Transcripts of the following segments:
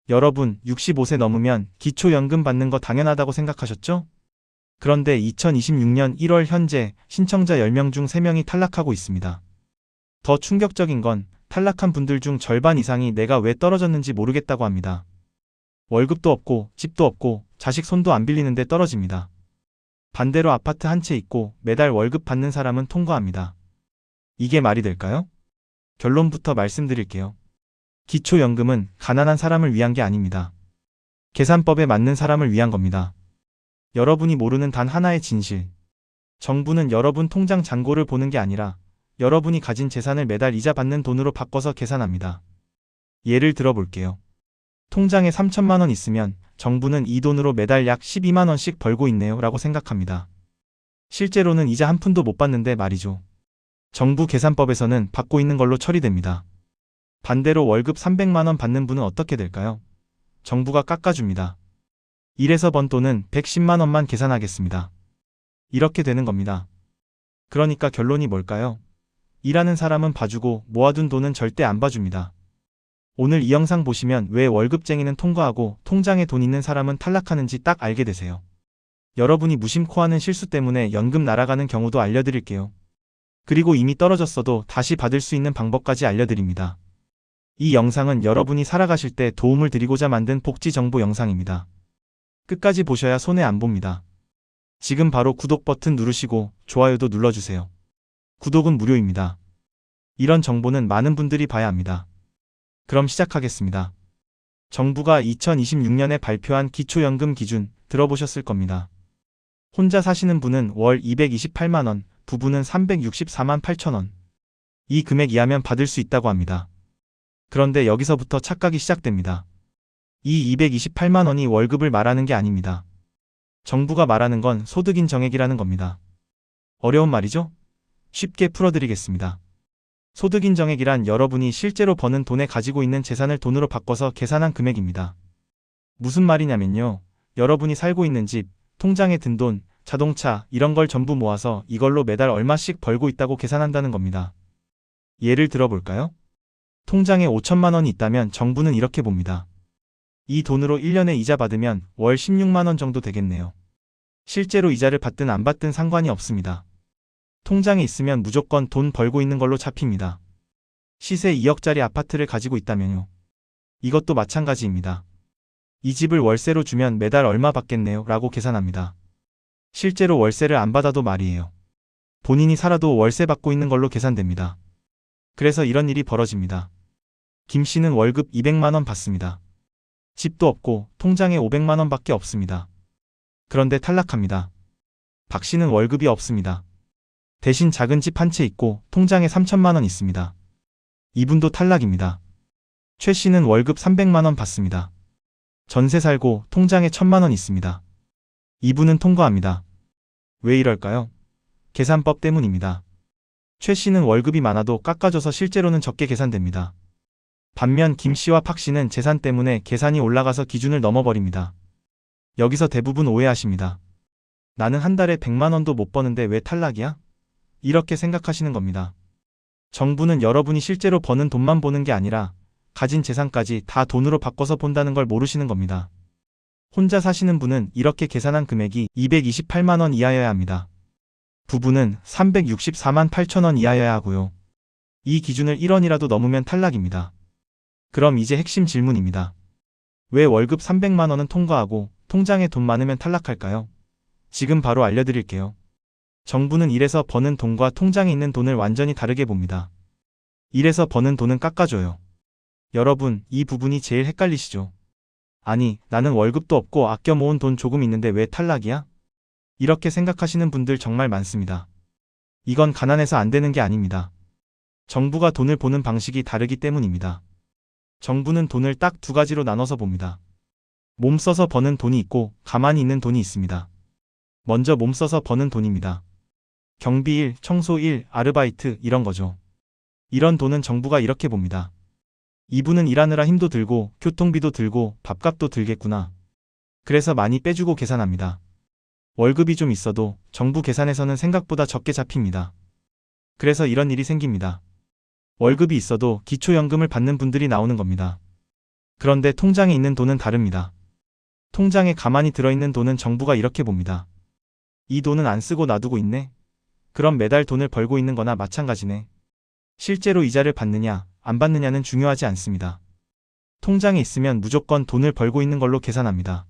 여러분, 65세 넘으면 기초연금 받는 거 당연하다고 생각하셨죠? 그런데 2026년 1월 현재 신청자 10명 중 3명이 탈락하고 있습니다. 더 충격적인 건 탈락한 분들 중 절반 이상이 내가 왜 떨어졌는지 모르겠다고 합니다. 월급도 없고 집도 없고 자식 손도 안 빌리는데 떨어집니다. 반대로 아파트 한 채 있고 매달 월급 받는 사람은 통과합니다. 이게 말이 될까요? 결론부터 말씀드릴게요. 기초연금은 가난한 사람을 위한 게 아닙니다. 계산법에 맞는 사람을 위한 겁니다. 여러분이 모르는 단 하나의 진실. 정부는 여러분 통장 잔고를 보는 게 아니라 여러분이 가진 재산을 매달 이자 받는 돈으로 바꿔서 계산합니다. 예를 들어 볼게요. 통장에 3천만 원 있으면 정부는 이 돈으로 매달 약 12만 원씩 벌고 있네요 라고 생각합니다. 실제로는 이자 한 푼도 못 받는데 말이죠. 정부 계산법에서는 받고 있는 걸로 처리됩니다. 반대로 월급 300만 원 받는 분은 어떻게 될까요? 정부가 깎아줍니다. 일해서 번 돈은 110만 원만 계산하겠습니다. 이렇게 되는 겁니다. 그러니까 결론이 뭘까요? 일하는 사람은 봐주고 모아둔 돈은 절대 안 봐줍니다. 오늘 이 영상 보시면 왜 월급쟁이는 통과하고 통장에 돈 있는 사람은 탈락하는지 딱 알게 되세요. 여러분이 무심코 하는 실수 때문에 연금 날아가는 경우도 알려드릴게요. 그리고 이미 떨어졌어도 다시 받을 수 있는 방법까지 알려드립니다. 이 영상은 여러분이 살아가실 때 도움을 드리고자 만든 복지 정보 영상입니다. 끝까지 보셔야 손해 안 봅니다. 지금 바로 구독 버튼 누르시고 좋아요도 눌러주세요. 구독은 무료입니다. 이런 정보는 많은 분들이 봐야 합니다. 그럼 시작하겠습니다. 정부가 2026년에 발표한 기초연금 기준 들어보셨을 겁니다. 혼자 사시는 분은 월 228만 원, 부부는 364만 8천 원. 이 금액 이하면 받을 수 있다고 합니다. 그런데 여기서부터 착각이 시작됩니다. 이 228만 원이 월급을 말하는 게 아닙니다. 정부가 말하는 건 소득 인정액이라는 겁니다. 어려운 말이죠? 쉽게 풀어드리겠습니다. 소득 인정액이란 여러분이 실제로 버는 돈에 가지고 있는 재산을 돈으로 바꿔서 계산한 금액입니다. 무슨 말이냐면요. 여러분이 살고 있는 집, 통장에 든 돈, 자동차 이런 걸 전부 모아서 이걸로 매달 얼마씩 벌고 있다고 계산한다는 겁니다. 예를 들어볼까요? 통장에 5천만 원이 있다면 정부는 이렇게 봅니다. 이 돈으로 1년에 이자 받으면 월 16만 원 정도 되겠네요. 실제로 이자를 받든 안 받든 상관이 없습니다. 통장에 있으면 무조건 돈 벌고 있는 걸로 잡힙니다. 시세 2억짜리 아파트를 가지고 있다면요. 이것도 마찬가지입니다. 이 집을 월세로 주면 매달 얼마 받겠네요 라고 계산합니다. 실제로 월세를 안 받아도 말이에요. 본인이 살아도 월세 받고 있는 걸로 계산됩니다. 그래서 이런 일이 벌어집니다. 김 씨는 월급 200만 원 받습니다. 집도 없고 통장에 500만 원밖에 없습니다. 그런데 탈락합니다. 박 씨는 월급이 없습니다. 대신 작은 집 한 채 있고 통장에 3천만 원 있습니다. 이분도 탈락입니다. 최 씨는 월급 300만 원 받습니다. 전세 살고 통장에 1,000만 원 있습니다. 이분은 통과합니다. 왜 이럴까요? 계산법 때문입니다. 최 씨는 월급이 많아도 깎아줘서 실제로는 적게 계산됩니다. 반면 김 씨와 박 씨는 재산 때문에 계산이 올라가서 기준을 넘어버립니다. 여기서 대부분 오해하십니다. 나는 한 달에 100만 원도 못 버는데 왜 탈락이야? 이렇게 생각하시는 겁니다. 정부는 여러분이 실제로 버는 돈만 보는 게 아니라 가진 재산까지 다 돈으로 바꿔서 본다는 걸 모르시는 겁니다. 혼자 사시는 분은 이렇게 계산한 금액이 228만 원 이하여야 합니다. 부부는 364만 8천 원 이하여야 하고요. 이 기준을 1원이라도 넘으면 탈락입니다. 그럼 이제 핵심 질문입니다. 왜 월급 300만 원은 통과하고 통장에 돈 많으면 탈락할까요? 지금 바로 알려드릴게요. 정부는 일해서 버는 돈과 통장에 있는 돈을 완전히 다르게 봅니다. 일해서 버는 돈은 깎아줘요. 여러분, 이 부분이 제일 헷갈리시죠? 아니, 나는 월급도 없고 아껴 모은 돈 조금 있는데 왜 탈락이야? 이렇게 생각하시는 분들 정말 많습니다. 이건 가난해서 안 되는 게 아닙니다. 정부가 돈을 보는 방식이 다르기 때문입니다. 정부는 돈을 딱 두 가지로 나눠서 봅니다. 몸 써서 버는 돈이 있고 가만히 있는 돈이 있습니다. 먼저 몸 써서 버는 돈입니다. 경비일, 청소일, 아르바이트 이런 거죠. 이런 돈은 정부가 이렇게 봅니다. 이분은 일하느라 힘도 들고 교통비도 들고 밥값도 들겠구나. 그래서 많이 빼주고 계산합니다. 월급이 좀 있어도 정부 계산에서는 생각보다 적게 잡힙니다. 그래서 이런 일이 생깁니다. 월급이 있어도 기초연금을 받는 분들이 나오는 겁니다. 그런데 통장에 있는 돈은 다릅니다. 통장에 가만히 들어있는 돈은 정부가 이렇게 봅니다. 이 돈은 안 쓰고 놔두고 있네? 그럼 매달 돈을 벌고 있는 거나 마찬가지네. 실제로 이자를 받느냐, 안 받느냐는 중요하지 않습니다. 통장에 있으면 무조건 돈을 벌고 있는 걸로 계산합니다.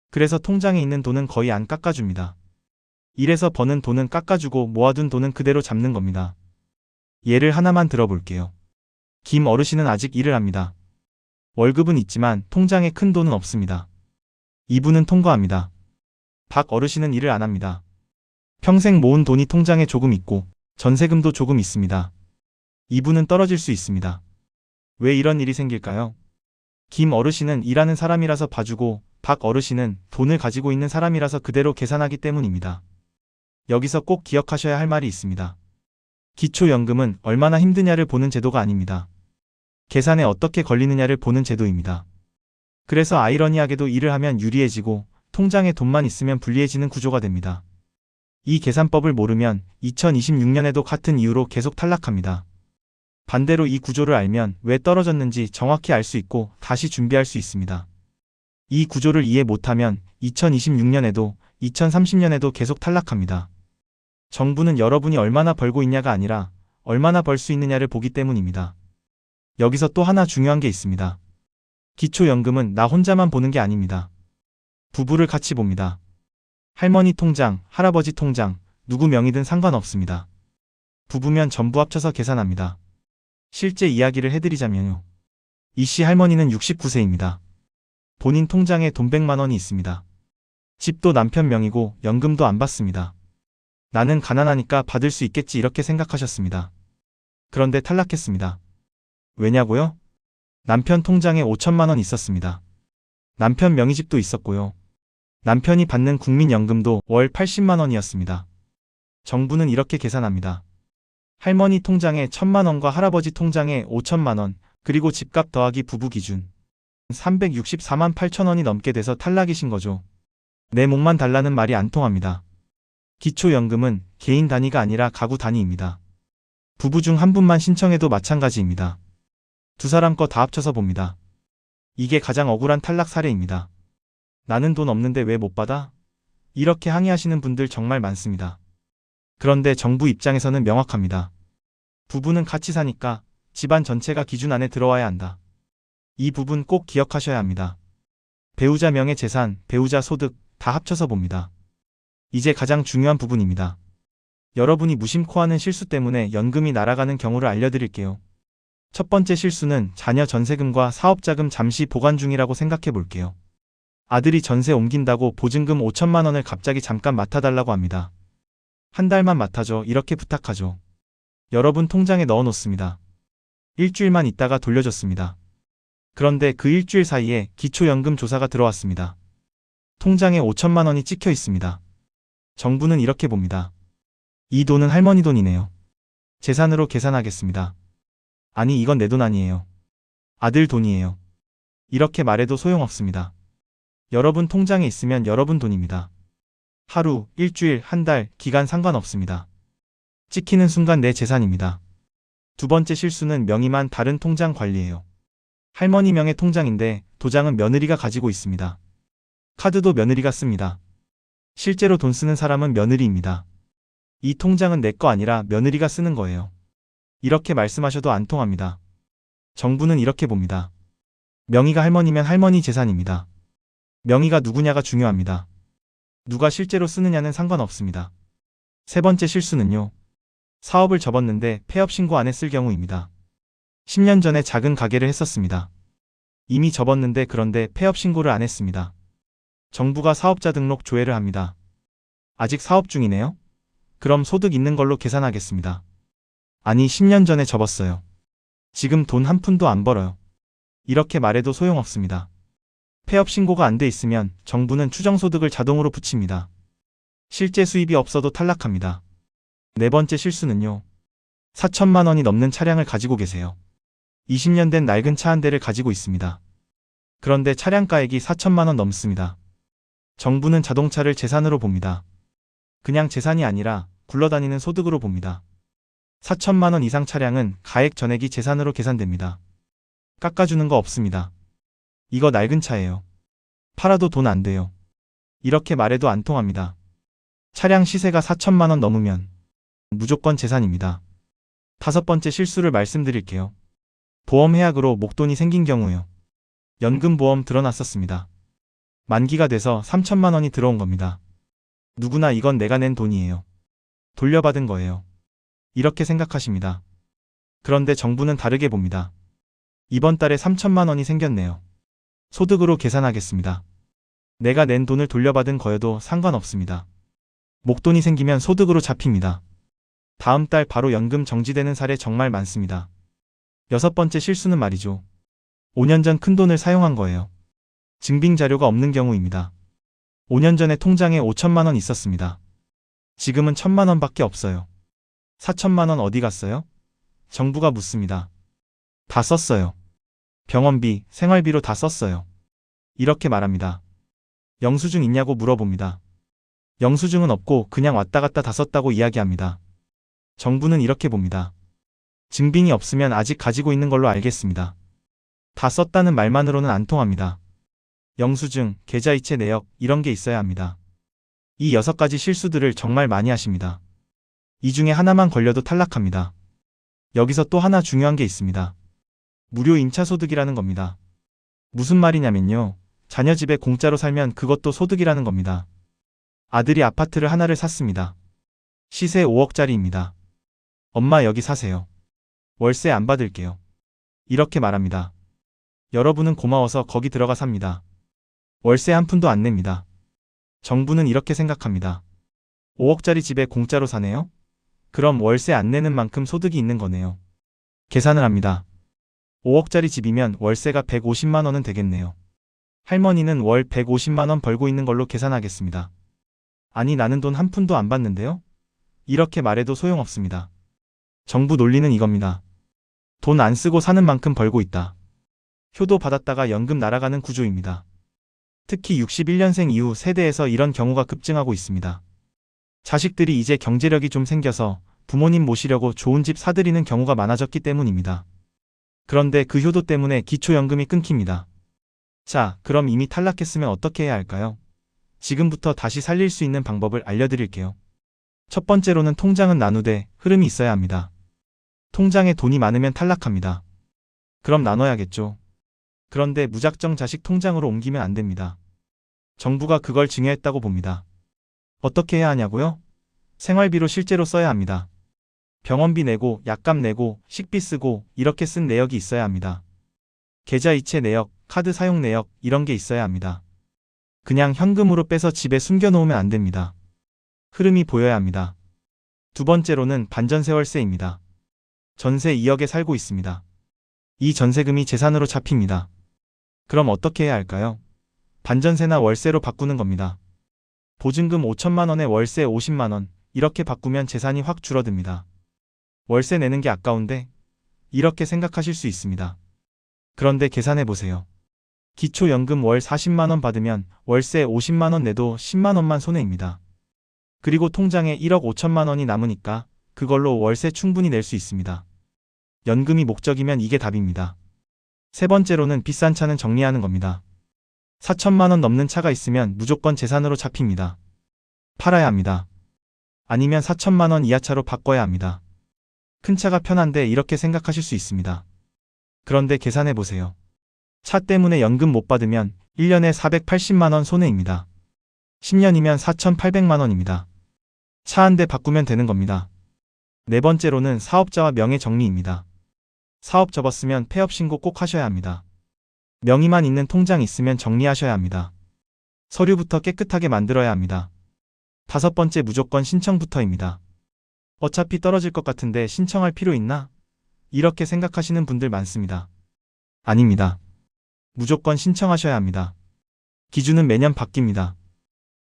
그래서 통장에 있는 돈은 거의 안 깎아줍니다. 일해서 버는 돈은 깎아주고 모아둔 돈은 그대로 잡는 겁니다. 예를 하나만 들어볼게요. 김 어르신은 아직 일을 합니다. 월급은 있지만 통장에 큰 돈은 없습니다. 이분은 통과합니다. 박 어르신은 일을 안 합니다. 평생 모은 돈이 통장에 조금 있고 전세금도 조금 있습니다. 이분은 떨어질 수 있습니다. 왜 이런 일이 생길까요? 김 어르신은 일하는 사람이라서 봐주고 박 어르신은 돈을 가지고 있는 사람이라서 그대로 계산하기 때문입니다. 여기서 꼭 기억하셔야 할 말이 있습니다. 기초연금은 얼마나 힘드냐를 보는 제도가 아닙니다. 계산에 어떻게 걸리느냐를 보는 제도입니다. 그래서 아이러니하게도 일을 하면 유리해지고 통장에 돈만 있으면 불리해지는 구조가 됩니다. 이 계산법을 모르면 2026년에도 같은 이유로 계속 탈락합니다. 반대로 이 구조를 알면 왜 떨어졌는지 정확히 알 수 있고 다시 준비할 수 있습니다. 이 구조를 이해 못하면 2026년에도 2030년에도 계속 탈락합니다. 정부는 여러분이 얼마나 벌고 있냐가 아니라 얼마나 벌 수 있느냐를 보기 때문입니다. 여기서 또 하나 중요한 게 있습니다. 기초연금은 나 혼자만 보는 게 아닙니다. 부부를 같이 봅니다. 할머니 통장, 할아버지 통장, 누구 명의든 상관없습니다. 부부면 전부 합쳐서 계산합니다. 실제 이야기를 해드리자면요. 이씨 할머니는 69세입니다. 본인 통장에 돈 100만 원이 있습니다. 집도 남편 명의고 연금도 안 받습니다. 나는 가난하니까 받을 수 있겠지 이렇게 생각하셨습니다. 그런데 탈락했습니다. 왜냐고요? 남편 통장에 5천만 원 있었습니다. 남편 명의집도 있었고요. 남편이 받는 국민연금도 월 80만 원이었습니다. 정부는 이렇게 계산합니다. 할머니 통장에 1,000만 원과 할아버지 통장에 5천만 원, 그리고 집값 더하기 부부 기준 364만 8천 원이 넘게 돼서 탈락이신 거죠. 내 목만 달라는 말이 안 통합니다. 기초연금은 개인 단위가 아니라 가구 단위입니다. 부부 중 한 분만 신청해도 마찬가지입니다. 두 사람 거 다 합쳐서 봅니다. 이게 가장 억울한 탈락 사례입니다. 나는 돈 없는데 왜 못 받아? 이렇게 항의하시는 분들 정말 많습니다. 그런데 정부 입장에서는 명확합니다. 부부는 같이 사니까 집안 전체가 기준 안에 들어와야 한다. 이 부분 꼭 기억하셔야 합니다. 배우자 명의 재산, 배우자 소득 다 합쳐서 봅니다. 이제 가장 중요한 부분입니다. 여러분이 무심코 하는 실수 때문에 연금이 날아가는 경우를 알려드릴게요. 첫 번째 실수는 자녀 전세금과 사업자금 잠시 보관 중이라고 생각해 볼게요. 아들이 전세 옮긴다고 보증금 5천만 원을 갑자기 잠깐 맡아달라고 합니다. 한 달만 맡아줘 이렇게 부탁하죠. 여러분 통장에 넣어 놓습니다. 일주일만 있다가 돌려줬습니다. 그런데 그 일주일 사이에 기초연금 조사가 들어왔습니다. 통장에 5천만 원이 찍혀 있습니다. 정부는 이렇게 봅니다. 이 돈은 할머니 돈이네요. 재산으로 계산하겠습니다. 아니 이건 내 돈 아니에요. 아들 돈이에요. 이렇게 말해도 소용없습니다. 여러분 통장에 있으면 여러분 돈입니다. 하루, 일주일, 한 달, 기간 상관없습니다. 찍히는 순간 내 재산입니다. 두 번째 실수는 명의만 다른 통장 관리예요. 할머니 명의 통장인데 도장은 며느리가 가지고 있습니다. 카드도 며느리가 씁니다. 실제로 돈 쓰는 사람은 며느리입니다. 이 통장은 내 거 아니라 며느리가 쓰는 거예요. 이렇게 말씀하셔도 안 통합니다. 정부는 이렇게 봅니다. 명의가 할머니면 할머니 재산입니다. 명의가 누구냐가 중요합니다. 누가 실제로 쓰느냐는 상관없습니다. 세 번째 실수는요. 사업을 접었는데 폐업 신고 안 했을 경우입니다. 10년 전에 작은 가게를 했었습니다. 이미 접었는데 그런데 폐업 신고를 안 했습니다. 정부가 사업자 등록 조회를 합니다. 아직 사업 중이네요? 그럼 소득 있는 걸로 계산하겠습니다. 아니 10년 전에 접었어요. 지금 돈 한 푼도 안 벌어요. 이렇게 말해도 소용없습니다. 폐업 신고가 안 돼 있으면 정부는 추정소득을 자동으로 붙입니다. 실제 수입이 없어도 탈락합니다. 네 번째 실수는요. 4천만 원이 넘는 차량을 가지고 계세요. 20년 된 낡은 차 한 대를 가지고 있습니다. 그런데 차량가액이 4천만 원 넘습니다. 정부는 자동차를 재산으로 봅니다. 그냥 재산이 아니라 굴러다니는 소득으로 봅니다. 4천만 원 이상 차량은 가액 전액이 재산으로 계산됩니다. 깎아주는 거 없습니다. 이거 낡은 차예요. 팔아도 돈 안 돼요. 이렇게 말해도 안 통합니다. 차량 시세가 4천만 원 넘으면 무조건 재산입니다. 다섯 번째 실수를 말씀드릴게요. 보험 해약으로 목돈이 생긴 경우요. 연금보험 들어놨었습니다. 만기가 돼서 3천만 원이 들어온 겁니다. 누구나 이건 내가 낸 돈이에요. 돌려받은 거예요. 이렇게 생각하십니다. 그런데 정부는 다르게 봅니다. 이번 달에 3천만 원이 생겼네요. 소득으로 계산하겠습니다. 내가 낸 돈을 돌려받은 거여도 상관없습니다. 목돈이 생기면 소득으로 잡힙니다. 다음 달 바로 연금 정지되는 사례 정말 많습니다. 여섯 번째 실수는 말이죠. 5년 전 큰돈을 사용한 거예요. 증빙 자료가 없는 경우입니다. 5년 전에 통장에 5천만 원 있었습니다. 지금은 1천만 원밖에 없어요. 4천만 원 어디 갔어요? 정부가 묻습니다. 다 썼어요. 병원비, 생활비로 다 썼어요. 이렇게 말합니다. 영수증 있냐고 물어봅니다. 영수증은 없고 그냥 왔다 갔다 다 썼다고 이야기합니다. 정부는 이렇게 봅니다. 증빙이 없으면 아직 가지고 있는 걸로 알겠습니다. 다 썼다는 말만으로는 안 통합니다. 영수증, 계좌이체 내역 이런 게 있어야 합니다. 이 6가지 실수들을 정말 많이 하십니다. 이 중에 하나만 걸려도 탈락합니다. 여기서 또 하나 중요한 게 있습니다. 무료 임차소득이라는 겁니다. 무슨 말이냐면요. 자녀 집에 공짜로 살면 그것도 소득이라는 겁니다. 아들이 아파트를 하나를 샀습니다. 시세 5억짜리입니다. 엄마 여기 사세요. 월세 안 받을게요. 이렇게 말합니다. 여러분은 고마워서 거기 들어가 삽니다. 월세 한 푼도 안 냅니다. 정부는 이렇게 생각합니다. 5억짜리 집에 공짜로 사네요? 그럼 월세 안 내는 만큼 소득이 있는 거네요. 계산을 합니다. 5억짜리 집이면 월세가 150만 원은 되겠네요. 할머니는 월 150만 원 벌고 있는 걸로 계산하겠습니다. 아니 나는 돈 한 푼도 안 받는데요? 이렇게 말해도 소용없습니다. 정부 논리는 이겁니다. 돈 안 쓰고 사는 만큼 벌고 있다. 효도 받았다가 연금 날아가는 구조입니다. 특히 61년생 이후 세대에서 이런 경우가 급증하고 있습니다. 자식들이 이제 경제력이 좀 생겨서 부모님 모시려고 좋은 집 사드리는 경우가 많아졌기 때문입니다. 그런데 그 효도 때문에 기초연금이 끊깁니다. 자, 그럼 이미 탈락했으면 어떻게 해야 할까요? 지금부터 다시 살릴 수 있는 방법을 알려드릴게요. 첫 번째로는 통장은 나누되 흐름이 있어야 합니다. 통장에 돈이 많으면 탈락합니다. 그럼 나눠야겠죠. 그런데 무작정 자식 통장으로 옮기면 안 됩니다. 정부가 그걸 증여했다고 봅니다. 어떻게 해야 하냐고요? 생활비로 실제로 써야 합니다. 병원비 내고, 약값 내고, 식비 쓰고 이렇게 쓴 내역이 있어야 합니다. 계좌이체 내역, 카드 사용 내역 이런 게 있어야 합니다. 그냥 현금으로 빼서 집에 숨겨놓으면 안 됩니다. 흐름이 보여야 합니다. 두 번째로는 반전세월세입니다. 전세 2억에 살고 있습니다. 이 전세금이 재산으로 잡힙니다. 그럼 어떻게 해야 할까요? 반전세나 월세로 바꾸는 겁니다. 보증금 5천만 원에 월세 50만 원 이렇게 바꾸면 재산이 확 줄어듭니다. 월세 내는 게 아까운데? 이렇게 생각하실 수 있습니다. 그런데 계산해 보세요. 기초연금 월 40만 원 받으면 월세 50만 원 내도 10만 원만 손해입니다. 그리고 통장에 1억 5천만 원이 남으니까 그걸로 월세 충분히 낼 수 있습니다. 연금이 목적이면 이게 답입니다. 세 번째로는 비싼 차는 정리하는 겁니다. 4천만 원 넘는 차가 있으면 무조건 재산으로 잡힙니다. 팔아야 합니다. 아니면 4천만 원 이하 차로 바꿔야 합니다. 큰 차가 편한데 이렇게 생각하실 수 있습니다. 그런데 계산해 보세요. 차 때문에 연금 못 받으면 1년에 480만 원 손해입니다. 10년이면 4,800만 원입니다. 차 한 대 바꾸면 되는 겁니다. 네 번째로는 사업자와 명의 정리입니다. 사업 접었으면 폐업 신고 꼭 하셔야 합니다. 명의만 있는 통장 있으면 정리하셔야 합니다. 서류부터 깨끗하게 만들어야 합니다. 다섯 번째 무조건 신청부터입니다. 어차피 떨어질 것 같은데 신청할 필요 있나? 이렇게 생각하시는 분들 많습니다. 아닙니다. 무조건 신청하셔야 합니다. 기준은 매년 바뀝니다.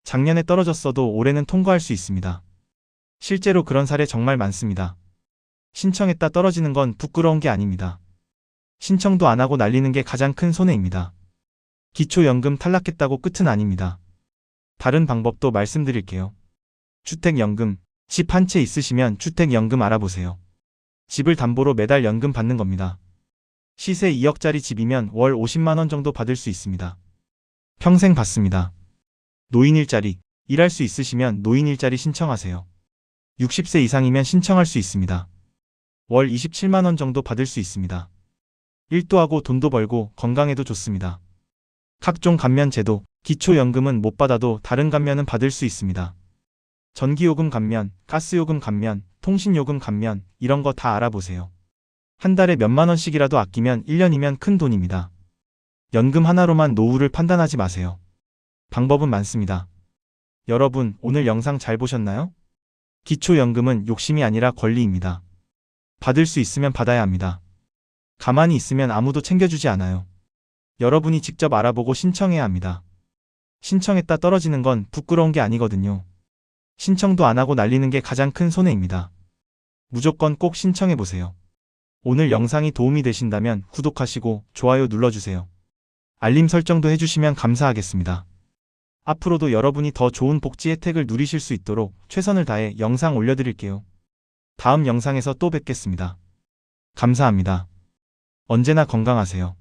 작년에 떨어졌어도 올해는 통과할 수 있습니다. 실제로 그런 사례 정말 많습니다. 신청했다 떨어지는 건 부끄러운 게 아닙니다. 신청도 안 하고 날리는 게 가장 큰 손해입니다. 기초연금 탈락했다고 끝은 아닙니다. 다른 방법도 말씀드릴게요. 주택연금, 집 한 채 있으시면 주택연금 알아보세요. 집을 담보로 매달 연금 받는 겁니다. 시세 2억짜리 집이면 월 50만 원 정도 받을 수 있습니다. 평생 받습니다. 노인 일자리, 일할 수 있으시면 노인 일자리 신청하세요. 60세 이상이면 신청할 수 있습니다. 월 27만 원 정도 받을 수 있습니다. 일도 하고 돈도 벌고 건강에도 좋습니다. 각종 감면 제도, 기초연금은 못 받아도 다른 감면은 받을 수 있습니다. 전기요금 감면, 가스요금 감면, 통신요금 감면, 이런 거 다 알아보세요. 한 달에 몇만 원씩이라도 아끼면 1년이면 큰 돈입니다. 연금 하나로만 노후를 판단하지 마세요. 방법은 많습니다. 여러분, 오늘 영상 잘 보셨나요? 기초연금은 욕심이 아니라 권리입니다. 받을 수 있으면 받아야 합니다. 가만히 있으면 아무도 챙겨주지 않아요. 여러분이 직접 알아보고 신청해야 합니다. 신청했다 떨어지는 건 부끄러운 게 아니거든요. 신청도 안 하고 날리는 게 가장 큰 손해입니다. 무조건 꼭 신청해보세요. 오늘 영상이 도움이 되신다면 구독하시고 좋아요 눌러주세요. 알림 설정도 해주시면 감사하겠습니다. 앞으로도 여러분이 더 좋은 복지 혜택을 누리실 수 있도록 최선을 다해 영상 올려드릴게요. 다음 영상에서 또 뵙겠습니다. 감사합니다. 언제나 건강하세요.